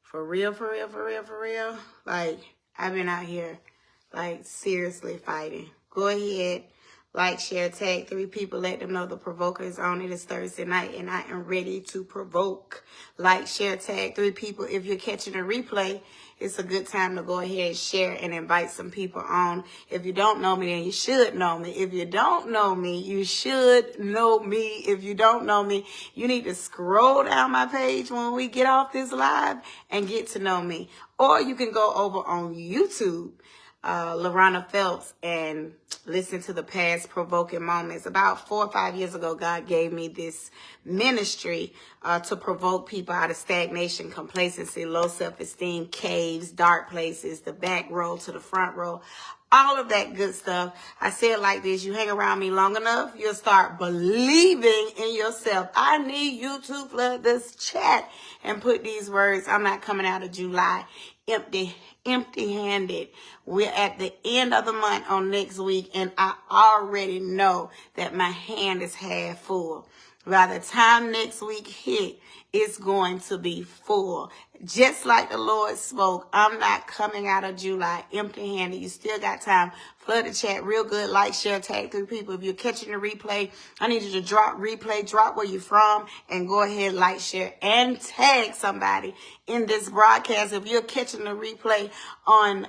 For real, for real, for real, for real. Like, I've been out here, like, seriously fighting. Go ahead, like, share, tag 3 people. Let them know the Provoker is on. It is Thursday night, and I am ready to provoke. Like, share, tag 3 people. If you're catching a replay, it's a good time to go ahead and share and invite some people on. If you don't know me, then you should know me. If you don't know me, you should know me. If you don't know me, you need to scroll down my page when we get off this live and get to know me. Or you can go over on YouTube, Laurona Phelps, and listen to the past provoking moments. About 4 or 5 years ago, God gave me this ministry to provoke people out of stagnation, complacency, low self-esteem, caves, dark places, the back row to the front row, all of that good stuff. I say it like this: you hang around me long enough, you'll start believing in yourself. I need you to flood this chat and put these words. I'm not coming out of July empty-handed. We're at the end of the month on next week, and I already know that my hand is half full. By the time next week hit, it's going to be full. Just like the Lord spoke, I'm not coming out of July empty-handed. You still got time. Flood the chat real good. Like, share, tag 3 people. If you're catching the replay, I need you to drop replay, drop where you're from, and go ahead, like, share, and tag somebody in this broadcast. If you're catching the replay on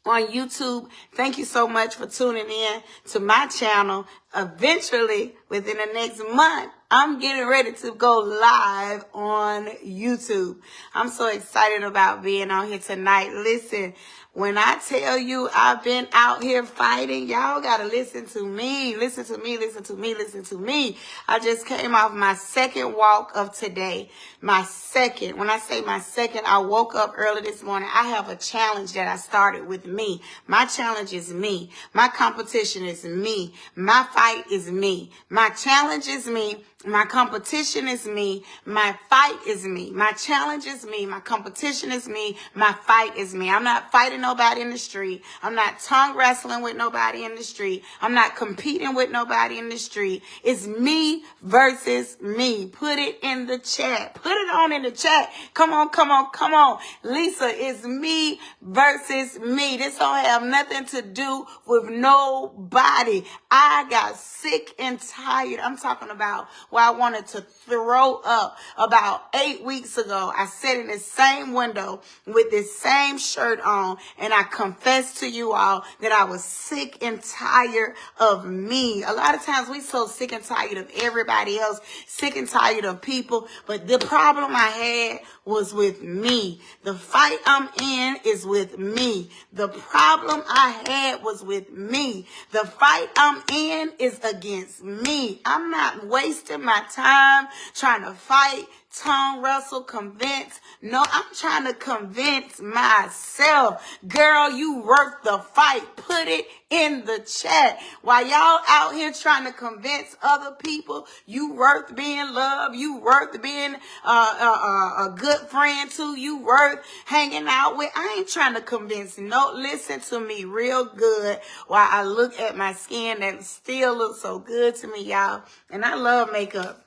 YouTube, thank you so much for tuning in to my channel. Eventually, within the next month, I'm getting ready to go live on YouTube. I'm so excited about being on here tonight. Listen, when I tell you I've been out here fighting, y'all got to listen to me. Listen to me, listen to me, listen to me. I just came off my second walk of today. My second. When I say my second, I woke up early this morning. I have a challenge that I started with me. My challenge is me. My competition is me. My fight is me. My challenge is me. My competition is me. My fight is me. My challenge is me. My competition is me. My fight is me. I'm not fighting nobody in the street. I'm not tongue wrestling with nobody in the street. I'm not competing with nobody in the street. It's me versus me. Put it in the chat. Put it on in the chat. Come on, come on, come on. Lisa, it's me versus me. This don't have nothing to do with nobody. I got sick and tired. I'm talking about where I wanted to throw up. About 8 weeks ago, I sat in the same window with this same shirt on, and I confessed to you all that I was sick and tired of me. A lot of times we so sick and tired of everybody else, sick and tired of people, but the problem I had was with me. The fight I'm in is with me. The problem I had was with me. The fight I'm in is against me. I'm not wasting my time trying to fight, tongue wrestle, convince. No, I'm trying to convince myself. Girl, you worth the fight. Put it in the chat. While y'all out here trying to convince other people you worth being loved, you worth being a good friend to, you worth hanging out with. I ain't trying to convince. No, listen to me real good while I look at my skin that still looks so good to me, y'all. And I love makeup.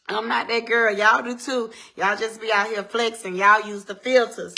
I'm not that girl. Y'all do too. Y'all just be out here flexing. Y'all use the filters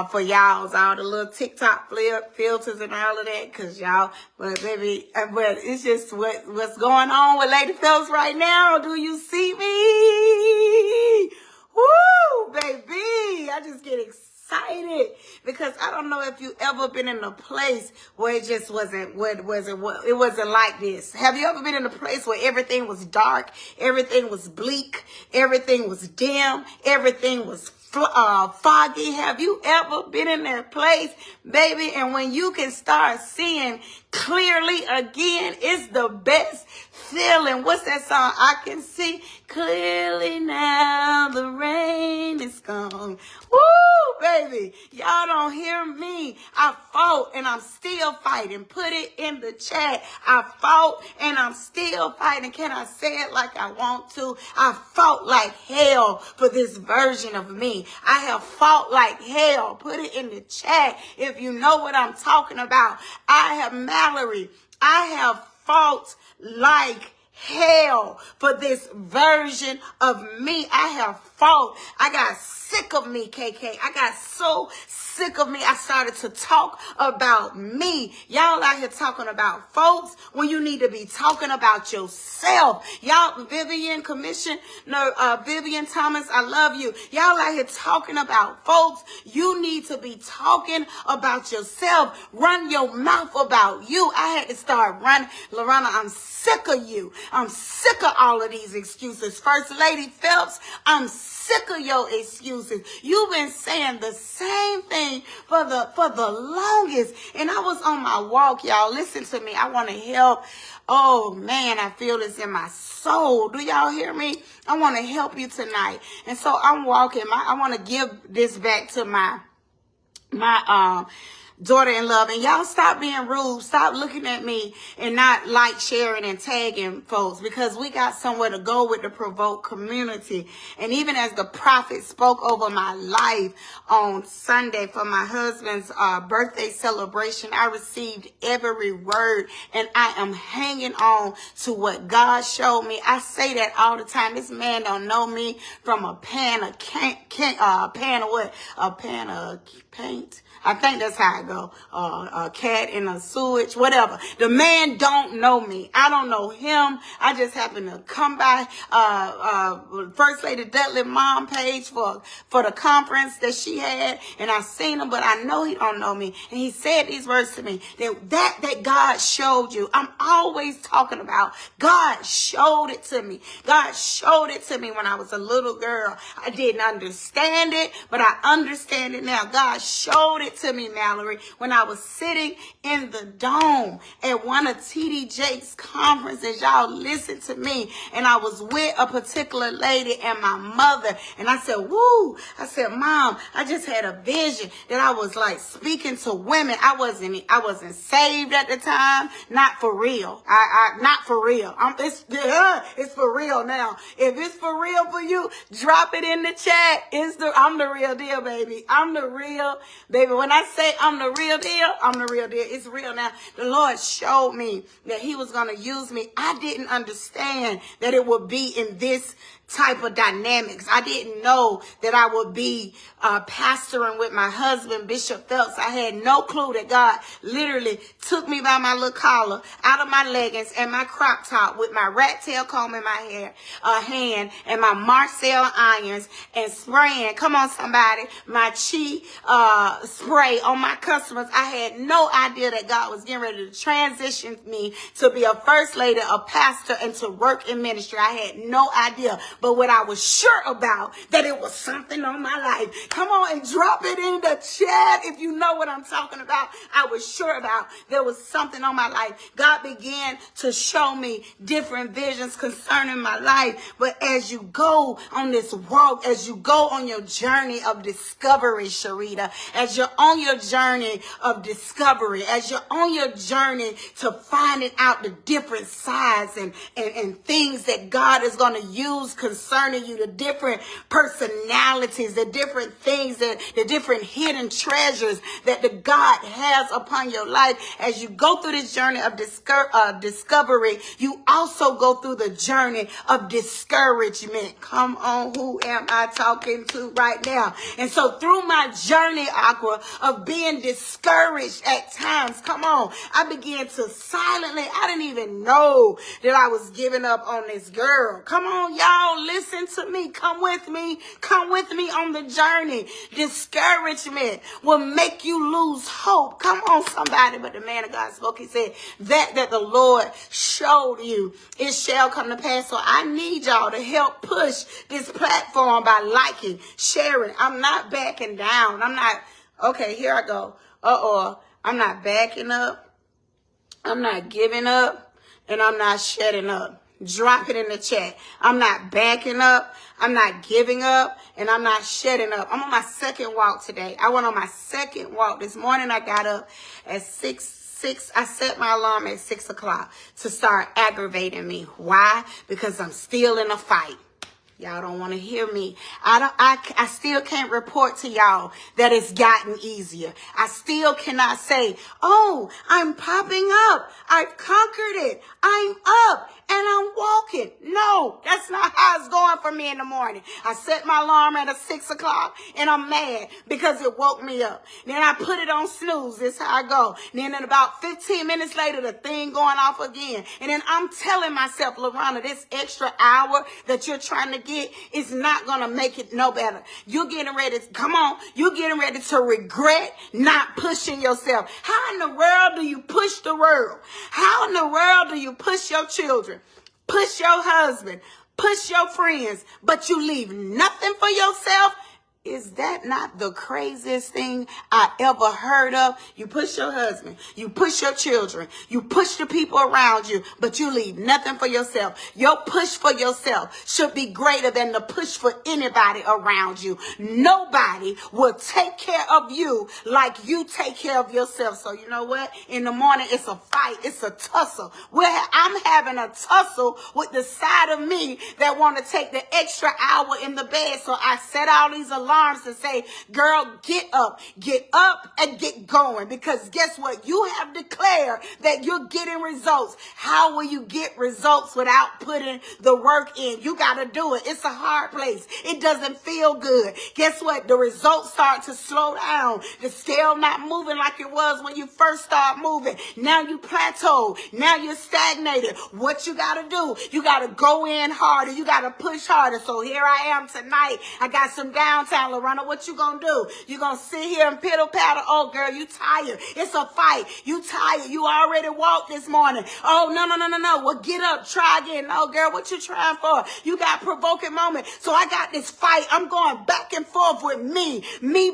for y'all's, all the little TikTok filters and all of that. Cause y'all, but baby, but it's just what's going on with Lady Phelps right now. Do you see me? Woo, baby. I just get excited because I don't know if you ever been in a place where it just wasn't like this. Have you ever been in a place where everything was dark, everything was bleak, everything was dim, everything was foggy? Have you ever been in that place, baby? And when you can start seeing clearly again, it's the best feeling. What's that song? I can see clearly now, the rain is gone. Woo, baby. Y'all don't hear me. I fought and I'm still fighting. Put it in the chat. I fought and I'm still fighting. Can I say it like I want to? I fought like hell for this version of me. I have fought like hell. Put it in the chat if you know what I'm talking about. Mallory, I have fought like hell for this version of me. I have fault. I got sick of me, KK. I got so sick of me. I started to talk about me. Y'all out here talking about folks when you need to be talking about yourself. Y'all, Vivian Vivian Thomas, I love you. Y'all out here talking about folks. You need to be talking about yourself. Run your mouth about you. I had to start running. Laurona, I'm sick of you. I'm sick of all of these excuses. First Lady Phelps, I'm sick of your excuses. You've been saying the same thing for the longest. And I was on my walk, y'all. Listen to me. I want to help. Oh man, I feel this in my soul. Do y'all hear me? I want to help you tonight. And so I'm walking. I want to give this back to my daughter in love. And y'all stop being rude. Stop looking at me and not like, sharing, and tagging folks, because we got somewhere to go with the Provoke community. And even as the prophet spoke over my life on Sunday for my husband's birthday celebration, I received every word, and I am hanging on to what God showed me. I say that all the time. This man don't know me from a pan of paint. I think that's how it go. A cat in a sewage, whatever. The man don't know me. I don't know him. I just happened to come by First Lady Dudley's mom page for the conference that she had, and I seen him, but I know he don't know me. And he said these words to me, that God showed you. I'm always talking about God showed it to me. God showed it to me when I was a little girl. I didn't understand it, but I understand it now. God showed it to me, Mallory, when I was sitting in the dome at one of T.D. Jakes' conferences. Y'all listen to me. And I was with a particular lady and my mother. And I said, woo. I said, Mom, I just had a vision that I was like speaking to women. I wasn't saved at the time. Not for real. Not for real. It's for real now. If it's for real for you, drop it in the chat. I'm the real deal, baby. I'm the real, baby. When I say I'm the real deal, I'm the real deal. It's real now. The Lord showed me that he was going to use me. I didn't understand that it would be in this type of dynamics. I didn't know that I would be pastoring with my husband, Bishop Phelps. I had no clue that God literally took me by my little collar, out of my leggings and my crop top with my rat tail comb in my hand and my Marcel irons and spraying, come on somebody, my chi spray on my customers. I had no idea that God was getting ready to transition me to be a first lady, a pastor, and to work in ministry. I had no idea. But what I was sure about, that it was something on my life. Come on and drop it in the chat if you know what I'm talking about. I was sure about there was something on my life. God began to show me different visions concerning my life. But as you go on this walk, as you go on your journey of discovery, Sharita, as you're on your journey of discovery, as you're on your journey to finding out the different sides and things that God is going to use concerning you, the different personalities, the different things, the different hidden treasures that the God has upon your life. As you go through this journey of discovery, you also go through the journey of discouragement. Come on, who am I talking to right now? And so through my journey, Aqua, of being discouraged at times, come on, I began to silently, I didn't even know that I was giving up on this girl. Come on, y'all. Listen to me. Come with me. Come with me on the journey. Discouragement will make you lose hope. Come on, somebody. But the man of God spoke. He said, that the Lord showed you, it shall come to pass. So I need y'all to help push this platform by liking, sharing. I'm not backing down. I'm not, okay, here I go. I'm not backing up. I'm not giving up. And I'm not shutting up. Drop it in the chat. I'm not backing up. I'm not giving up. And I'm not shutting up. I'm on my second walk today. I went on my second walk. This morning I got up at 6. I set my alarm at 6 o'clock to start aggravating me. Why? Because I'm still in a fight. Y'all don't want to hear me. I still can't report to y'all that it's gotten easier. I still cannot say, oh, I'm popping up. I've conquered it. I'm up and I'm walking. No, that's not how it's going for me in the morning. I set my alarm at 6 o'clock and I'm mad because it woke me up. Then I put it on snooze. This is how I go. Then in about 15 minutes later, the thing going off again. And then I'm telling myself, Laurona, this extra hour that you're trying to get is not going to make it no better. You're getting ready. Come on. You're getting ready to regret not pushing yourself. How in the world do you push the world? How in the world do you push your children? Push your husband, push your friends, but you leave nothing for yourself? Is that not the craziest thing I ever heard of? You push your husband, you push your children, you push the people around you, but you leave nothing for yourself. Your push for yourself should be greater than the push for anybody around you. Nobody will take care of you like you take care of yourself. So you know what? In the morning, it's a fight. It's a tussle. I'm having a tussle with the side of me that want to take the extra hour in the bed. So I set all these alarms to say, girl, get up and get going. Because guess what? You have declared that you're getting results. How will you get results without putting the work in? You got to do it. It's a hard place. It doesn't feel good. Guess what? The results start to slow down. The scale not moving like it was when you first start moving. Now you plateau. Now you're stagnated. What you got to do? You got to go in harder. You got to push harder. So here I am tonight. I got some downtime. Laurona, what you gonna do? You gonna sit here and piddle paddle? Oh, girl, you tired. It's a fight. You tired. You already walked this morning. Oh, no. Well, get up. Try again. No, girl, what you trying for? You got provoking moment. So I got this fight. I'm going back and forth with me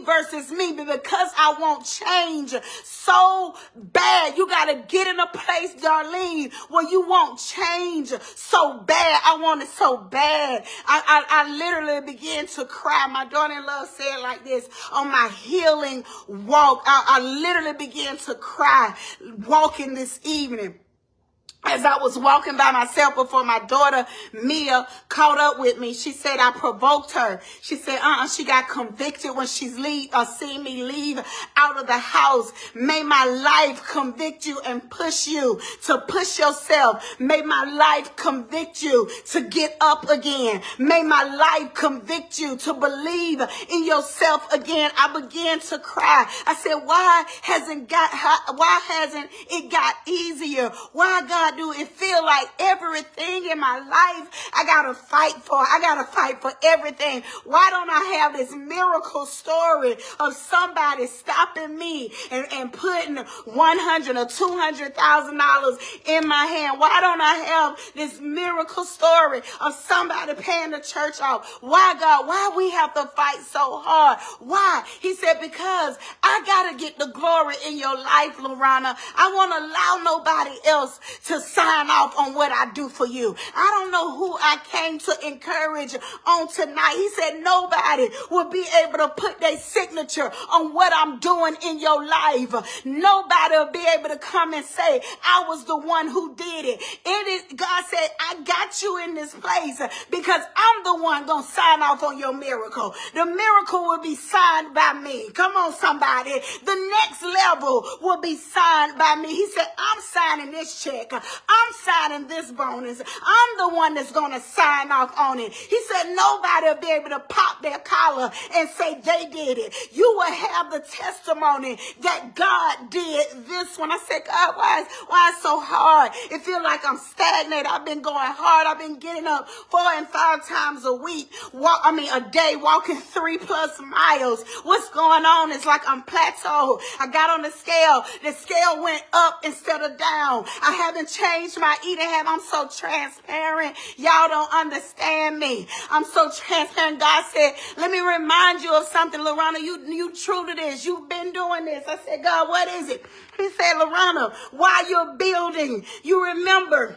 versus me. But because I want change so bad, you gotta get in a place, Darlene, where you want change so bad. I want it so bad. I literally began to cry. My daughter-in-law said like this, on my healing walk, I literally began to cry walking this evening. As I was walking by myself before my daughter, Mia, caught up with me, she said I provoked her. She said, she got convicted when she's seen me leave out of the house. May my life convict you and push you to push yourself. May my life convict you to get up again. May my life convict you to believe in yourself again. I began to cry. I said, why hasn't it got easier? Why, God, do it feel like everything in my life I gotta fight for? I gotta fight for everything. Why don't I have this miracle story of somebody stopping me and putting $100,000 or $200,000 in my hand? Why don't I have this miracle story of somebody paying the church off? Why, God? Why we have to fight so hard? Why? He said, because I gotta get the glory in your life, Laurona. I won't allow nobody else to sign off on what I do for you. I don't know who I came to encourage on tonight. He said nobody will be able to put their signature on what I'm doing in your life. Nobody will be able to come and say, I was the one who did it. God said, I got you in this place because I'm the one going to sign off on your miracle. The miracle will be signed by me. Come on, somebody. The next level will be signed by me. He said, I'm signing this check. I'm signing this bonus. I'm the one that's going to sign off on it. He said nobody will be able to pop their collar and say they did it. You will have the testimony that God did this one. I said, God, why is so hard? It feels like I'm stagnated. I've been going hard. I've been getting up 4 and 5 times a day, walking 3+ miles. What's going on? It's like I'm plateaued. I got on the scale. The scale went up instead of down. I haven't changed my eating habit. I'm so transparent. Y'all don't understand me. I'm so transparent. God said, let me remind you of something, Laurona. You true to this. You've been doing this. I said, God, what is it? He said, Laurona, while you're building, you remember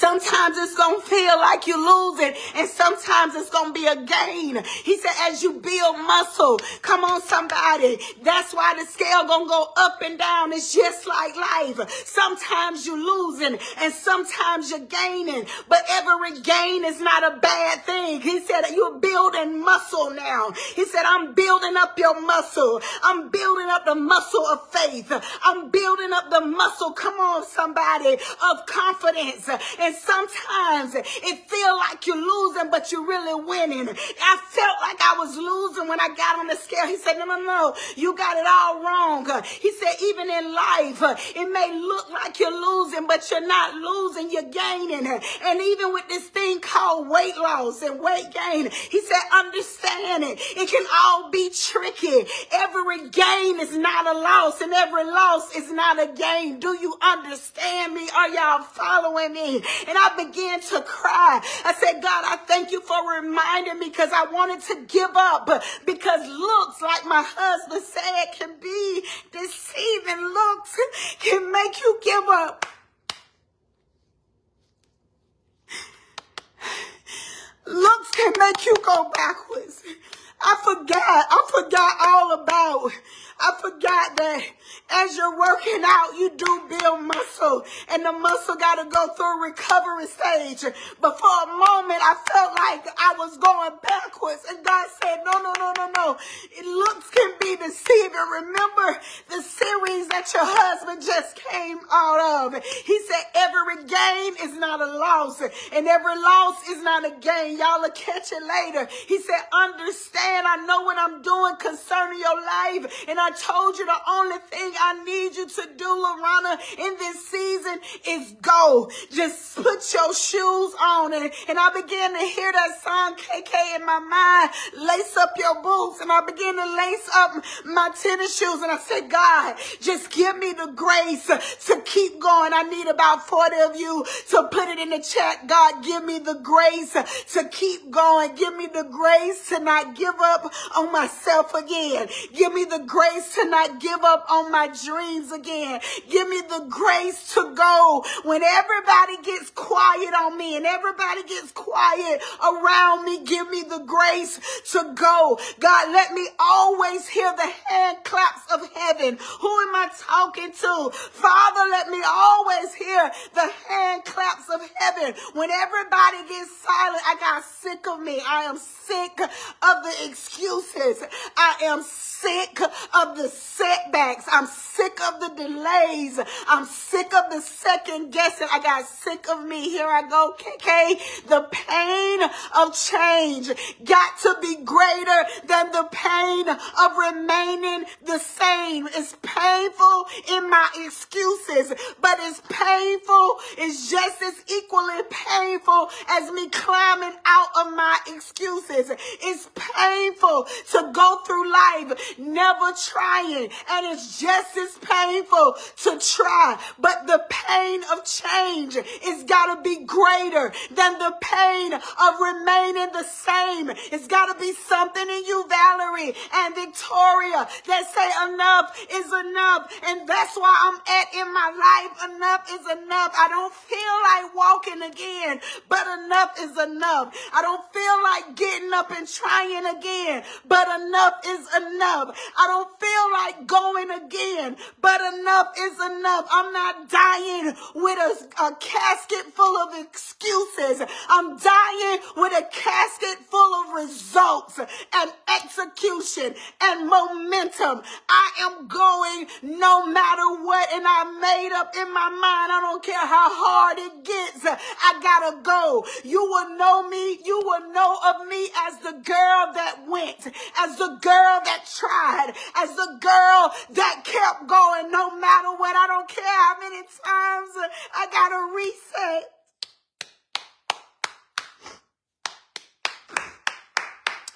Sometimes it's going to feel like you're losing, and sometimes it's going to be a gain. He said, as you build muscle, come on, somebody. That's why the scale going to go up and down. It's just like life. Sometimes you're losing, and sometimes you're gaining. But every gain is not a bad thing. He said, you're building muscle now. He said, I'm building up your muscle. I'm building up the muscle of faith. I'm building up the muscle, come on, somebody, of confidence. And sometimes it feels like you're losing, but you're really winning. I felt like I was losing when I got on the scale. He said, no, you got it all wrong. He said, even in life, it may look like you're losing, but you're not losing, you're gaining. And even with this thing called weight loss and weight gain, he said, understand it. It can all be tricky. Every gain is not a loss, and every loss is not a gain. Do you understand me? Are y'all following me? And I began to cry. I said, God, I thank you for reminding me, because I wanted to give up, because looks, like my husband said, can be deceiving. Looks can make you give up. Looks can make you go backwards. I forgot all about. I forgot that as you're working out, you do build muscle, and the muscle got to go through a recovery stage. But for a moment, I felt like I was going backwards, and God said, no. It looks can be deceiving. Remember the series that your husband just came out of. He said every gain is not a loss, and every loss is not a gain. Y'all will catch it later. He said, understand, I know what I'm doing concerning your life, and I told you the only thing I need you to do, Laurona, in this season is go. Just put your shoes on. And I began to hear that song, KK, in my mind, lace up your boots. And I began to lace up my tennis shoes. And I said, God, just give me the grace to keep going. I need about 40 of you to put it in the chat. God, give me the grace to keep going. Give me the grace to not give up on myself again. Give me the grace to not give up on my dreams again. Give me the grace to go when everybody gets quiet on me and everybody gets quiet around me. Give me the grace to go. God, let me always hear the hand claps of heaven. Who am I talking to? Father, let me always hear the hand claps of heaven. When everybody gets silent, I got sick of me. I am sick of the excuses. I am sick of the setbacks. I'm sick of the delays. I'm sick of the second guessing. I got sick of me. Here I go, KK. The pain of change got to be greater than the pain of remaining the same. It's painful in my excuses, but it's painful. It's just as equally painful as me climbing out of my excuses. It's painful to go through life never trying, and it's just as painful to try, but the pain of change is got to be greater than the pain of remaining the same. It's got to be something in you, Valerie and Victoria, that say enough is enough, and that's why I'm at in my life. Enough is enough. I don't feel like walking again, but enough is enough. I don't feel like getting up and trying again, but enough is enough. I don't feel like going again, but enough is enough. I'm not dying with a casket full of excuses. I'm dying with a casket full of results and execution and momentum. I am going no matter what, and I made up in my mind, I don't care how hard it gets, I gotta go. You will know me, you will know of me as the girl that went, as the girl that tried, as the girl that kept going no matter what. I don't care how many times I gotta reset.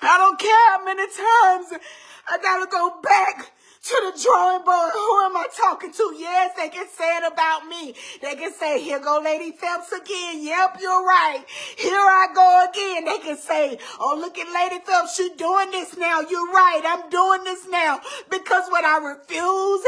I don't care how many times I gotta go back to the drawing board. Who am I talking to? Yes, they can say it about me. They can say, here go Lady Phelps again. Yep, you're right. Here I go again. They can say, oh, look at Lady Phelps. She's doing this now. You're right. I'm doing this now. Because what I refuse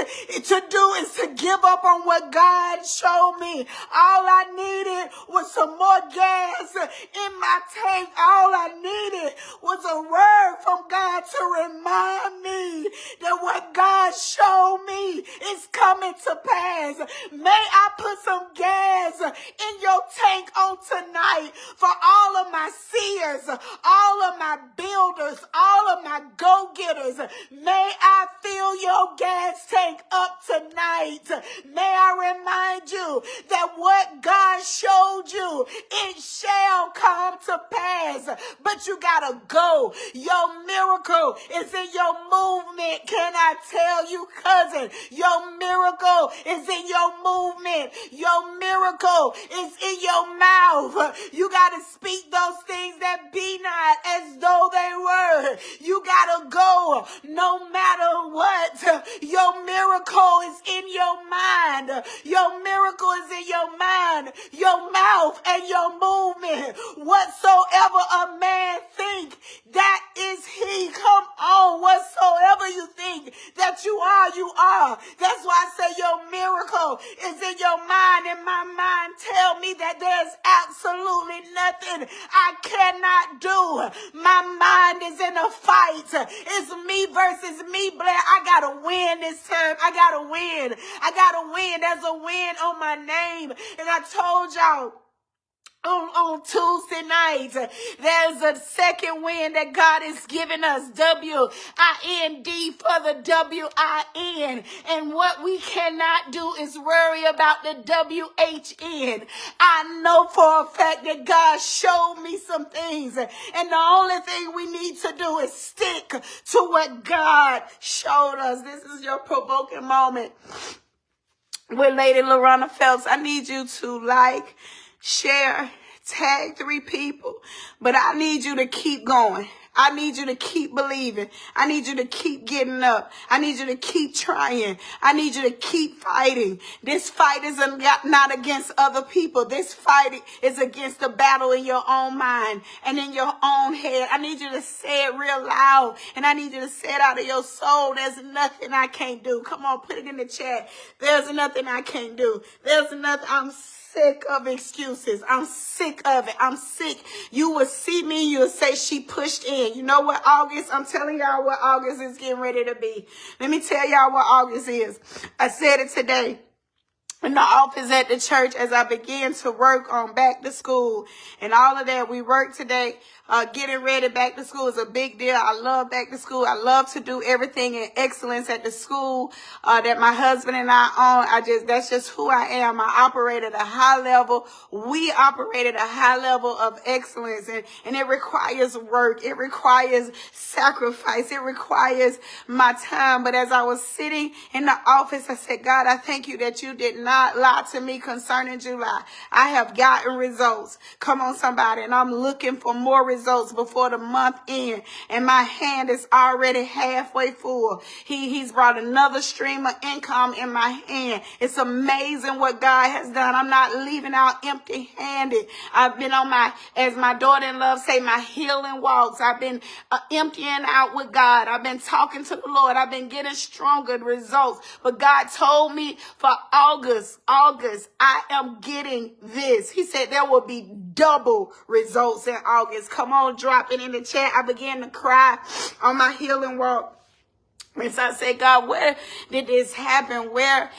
to do is to give up on what God showed me. All I needed was some more gas in my tank. All I needed was a word from God to remind me that what God showed me is coming to pass. May I put some gas in your tank on tonight for all of my seers, all of my builders, all of my go-getters. May I fill your gas tank up tonight. May I remind you that what God showed you, it shall come to pass. But you gotta go. Your miracle is in your movement. Can I tell you, cousin? Your miracle is in your movement. Your miracle is in your mouth. You gotta speak those things that be not as though they were. You gotta go no matter what. Your miracle is in your mind. Your miracle is in your mind, your mouth, and your movement. Whatsoever a man think, that is he. Come on. Whatsoever you think that you are. That's why I say your miracle is in your mind, and my mind tell me that there's absolutely nothing I cannot do. My mind is in a fight. It's me versus me, Blair. I gotta win this time. I gotta win. There's a win on my name. And I told y'all on Tuesday night, there's a second win that God is giving us. W-I-N-D for the W-I-N. And what we cannot do is worry about the W-H-N. I know for a fact that God showed me some things. And the only thing we need to do is stick to what God showed us. This is your provoking moment with Lady Laurona Phelps. I need you to share, tag 3 people, but I need you to keep going. I need you to keep believing. I need you to keep getting up. I need you to keep trying. I need you to keep fighting. This fight is not against other people. This fight is against the battle in your own mind and in your own head. I need you to say it real loud, and I need you to say it out of your soul. There's nothing I can't do. Come on, put it in the chat. There's nothing I can't do. There's nothing. I'm sick of excuses. I'm sick of it. I'm sick. You will see me. You will say she pushed in. You know what, August? I'm telling y'all what August is getting ready to be. Let me tell y'all what August is. I said it today in the office at the church as I began to work on back to school and all of that. We worked today. Getting ready back to school is a big deal. I love back to school. I love to do everything in excellence at the school that my husband and I own. That's just who I am. I operate at a high level. We operate at a high level of excellence, and it requires work. It requires sacrifice. It requires my time. But as I was sitting in the office, I said, God, I thank you that you did not lie to me concerning July. I have gotten results. Come on, somebody. And I'm looking for more results before the month end, and my hand is already halfway full. He's brought another stream of income in my hand. It's amazing what God has done. I'm not leaving out empty-handed. I've been on as my daughter-in-law say, my healing walks. I've been emptying out with God. I've been talking to the Lord. I've been getting stronger results. But God told me for August, I am getting this. He said there will be double results in August. Come on, drop it in the chat. I began to cry on my healing walk. And so I said, God, where did this happen? Why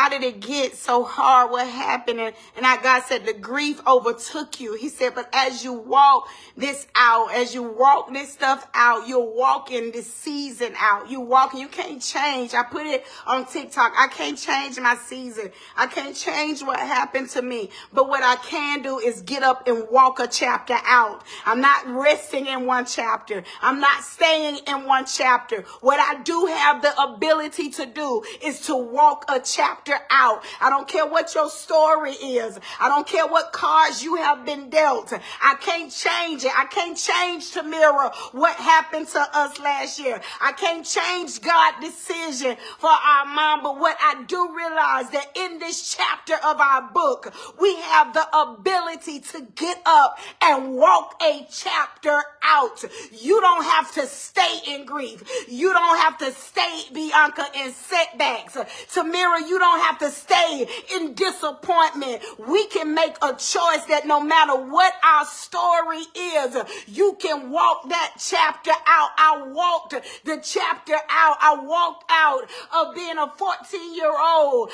did it get so hard? What happened? And God said, the grief overtook you. He said, but as you walk this out, as you walk this stuff out, you're walking this season out. You walking, you can't change. I put it on TikTok. I can't change my season. I can't change what happened to me. But what I can do is get up and walk a chapter out. I'm not resting in one chapter. I'm not staying in one chapter. What I I do have the ability to do is to walk a chapter out. I don't care what your story is. I don't care what cards you have been dealt. I can't change it. I can't change to mirror what happened to us last year. I can't change God's decision for our mom. But what I do realize that in this chapter of our book, we have the ability to get up and walk a chapter out. You don't have to stay in grief. You don't have to stay, Bianca, in setbacks. Tamira, you don't have to stay in disappointment. We can make a choice that no matter what our story is, you can walk that chapter out. I walked the chapter out. I walked out of being a 14-year-old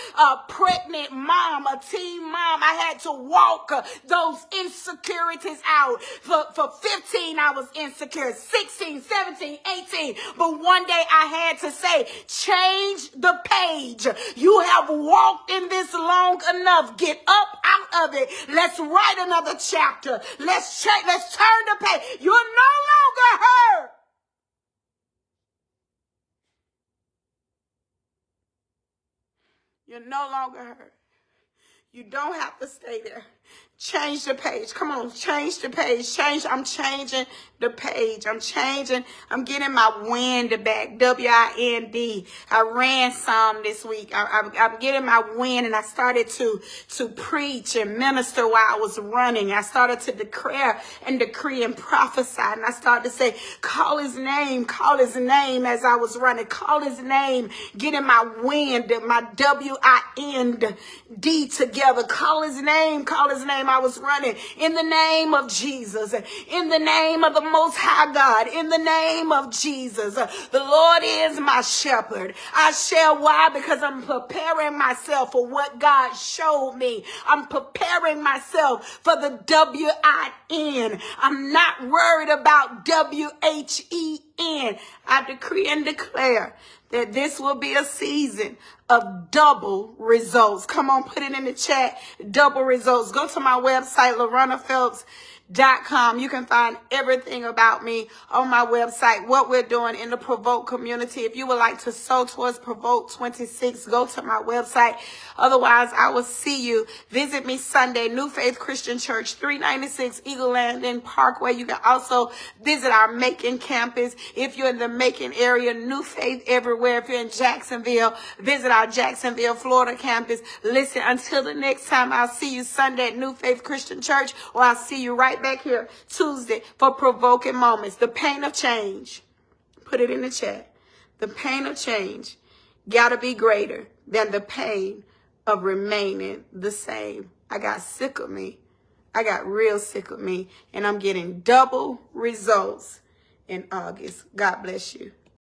pregnant mom, a teen mom. I had to walk those insecurities out. For 15, I was insecure. 16, 17, 18. But one day I had to say, change the page. You have walked in this long enough. Get up out of it. Let's write another chapter. Let's turn the page. You're no longer hurt. You're no longer hurt. You don't have to stay there. Change the page. Come on, change the page. I'm changing the page. I'm changing. I'm getting my wind back. W-I-N-D. I ran some this week. I'm getting my wind, and I started to preach and minister while I was running. I started to declare and decree and prophesy. And I started to say, call his name as I was running. Call his name, getting my wind, my W-I-N-D together. Call his name. I was running in the name of Jesus, in the name of the Most High God, in the name of Jesus. The Lord is my shepherd. I shall. Why? Because I'm preparing myself for what God showed me. I'm preparing myself for the W-I-N. I'm not worried about W-H-E-N. I decree and declare that this will be a season of double results. Come on, put it in the chat. Double results. Go to my website, LauronaPhelps.com. You can find everything about me on my website, what we're doing in the Provoke community. If you would like to sow towards Provoke 26, go to my website. Otherwise, I will see you. Visit me Sunday, New Faith Christian Church, 396 Eagle Landing Parkway. You can also visit our Macon campus. If you're in the Macon area, New Faith everywhere. If you're in Jacksonville, visit our Jacksonville, Florida campus. Listen, until the next time, I'll see you Sunday at New Faith Christian Church, or I'll see you right back here Tuesday for Provoking Moments. The pain of change. Put it in the chat. The pain of change gotta be greater than the pain of remaining the same. I got sick of me. I got real sick of me. And I'm getting double results in August. God bless you.